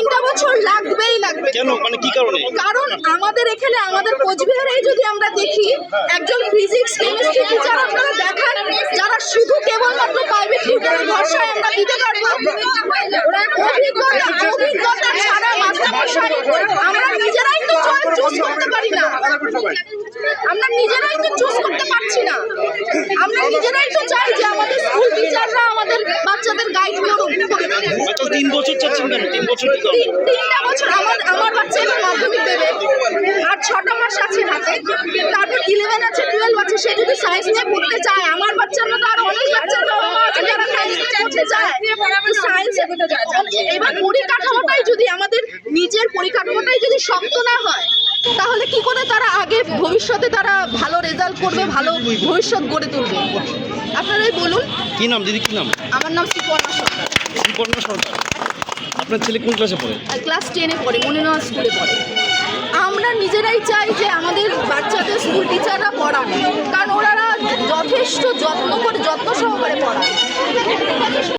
3টা বছর লাগবেই লাগবে। কেন, মানে কি কারণে? কারণ আমাদের এখানে আমাদের কোচবিহারেই যদি আমরা দেখি একজন ফিজিক্স কেমিস্ট্রি টিচার আপনারা দেখান যারা শুধু কেবলমাত্র প্রাইভেট টিউটরের ভরসায় আমরা দিতে পারবো। অভিজ্ঞতা ছাড়া মাস্টারমশাই আমরা নিজেরাই তো চুজ করতে পারি না, আমরা নিজেরাই তো চুজ করতে পারছি না। আমরা নিজেরাই তো চাই যে আমাদের স্কুল টিচাররা আমাদের বাচ্চাদের গাইড করুক। 3 বছর চাচ্ছেন কেন? 3 বছর কি কারণে? 3টা বছর আমার বাচ্চা এবার মাধ্যমিক দেবে, আর 6টা মাস আছে হাতে, তারপর 11 আছে 12 আছে। সে যদি সায়েন্স নিয়ে পড়তে চায়, আমার বাচ্চার মতো আর অনেক বাচ্চার বাবা মা আছে যারা সায়েন্স নিয়ে পড়তে চায়, সায়েন্স এবার পরিকাঠামোটাই যদি আমাদের নিজের পরিকাঠামোটাই যদি শক্ত না হয়, তাহলে কি করে তারা আগে ভবিষ্যতে তারা ভালো রেজাল্ট করবে, ভালো ভবিষ্যৎ গড়ে তুলবে? আপনারাই বলুন। কি নাম দিদি, কি নাম? আমার নাম সুপর্ণা সরকার। সুপর্ণা সরকার। আপনার ছেলে কোন ক্লাসে পড়ে? ক্লাস 10-এ পড়ে, মনিরমা স্কুলে পড়ে। আমরা নিজেরাই চাই যে আমাদের বাচ্চাদের স্কুল টিচাররা পড়ান, কারণ ওনারা যথেষ্ট যত্ন সহকারে পড়ান।